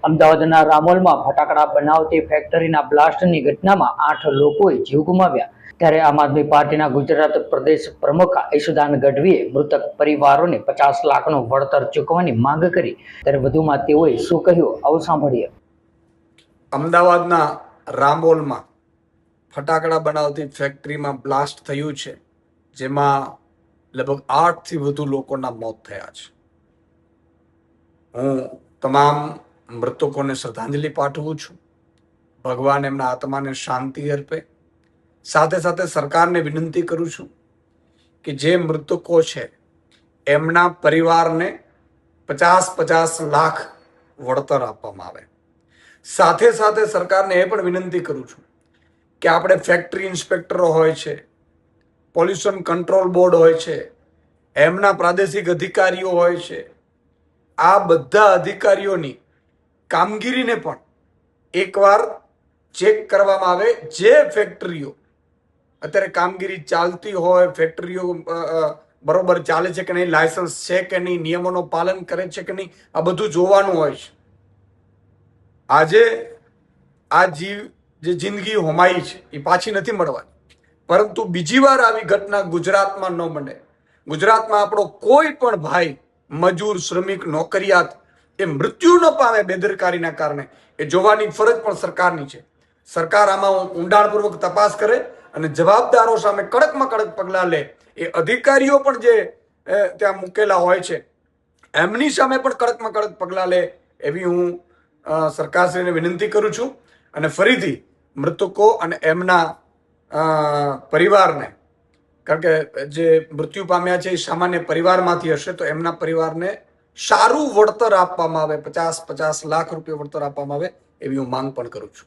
અમદાવાદના રામોલમાં ફટાકડા બનાવતી ફેક્ટરીના બ્લાસ્ટની ઘટનામાં 8 લોકોએ જીવ ગુમાવ્યા. ત્યારે આમ આદમી પાર્ટીના ગુજરાત પ્રદેશ પ્રમુખ ઈશુદાન ગઢવીએ મૃતક પરિવારોને 50 લાખનું વળતર ચૂકવવાની માંગ કરી. ત્યારે વધુમાં તેઓએ શું કહ્યું, આવું સાંભળીએ. અમદાવાદના રામોલમાં ફટાકડા બનાવતી ફેક્ટરીમાં બ્લાસ્ટ થયું છે, જેમાં લગભગ 8 થી વધુ લોકોના મોત થયા છે. હું તમામ મૃતકોને શ્રદ્ધાંજલિ પાઠવું છું. ભગવાન એમના આત્માને શાંતિ અર્પે. સાથે સાથે સરકારને વિનંતી કરું છું કે જે મૃતકો છે એમના પરિવારને 50 લાખ વળતર આપવામાં આવે. સાથે સાથે સરકારને એ પણ વિનંતી કરું છું કે આપણે ફેક્ટરી ઇન્સ્પેક્ટરો હોય છે, પોલ્યુશન કંટ્રોલ બોર્ડ હોય છે, એમના પ્રાદેશિક અધિકારીઓ હોય છે, આ બધા અધિકારીઓની કામગીરીને પણ એકવાર ચેક કરવામાં આવે. જે ફેક્ટરીઓ અત્યારે કામગીરી ચાલતી હોય, ફેક્ટરીઓ બરોબર ચાલે છે કે નહીં, લાયસન્સ છે કે નહીં, નિયમોનું પાલન કરે છે કે નહીં, આ બધું જોવાનું હોય છે. આજે આ જે જિંદગી હોમાઈ છે એ પાછી નથી મળવાની, પરંતુ બીજી વાર આવી ઘટના ગુજરાતમાં ન બને. ગુજરાતમાં આપણો કોઈ પણ ભાઈ, મજૂર, શ્રમિક, નોકરિયાત એ મૃત્યુ ન પામે બેદરકારીના કારણે, એ જોવાની ફરજ પણ સરકારની છે. સરકાર આમાં ઊંડાણપૂર્વક તપાસ કરે અને જવાબદારો સામે કડકમાં કડક પગલાં લે. એ અધિકારીઓ પણ જે ત્યાં મૂકેલા હોય છે એમની સામે પણ કડકમાં કડક પગલાં લે, એવી હું સરકારશ્રીને વિનંતી કરું છું. અને ફરીથી મૃતકો અને એમના પરિવારને, કારણ કે જે મૃત્યુ પામ્યા છે એ સામાન્ય પરિવારમાંથી હશે, તો એમના પરિવારને સારું વળતર આપવામાં આવે, 50 લાખ રૂપિયા વળતર આપવામાં આવે, એવી હું માંગ પણ કરું છું.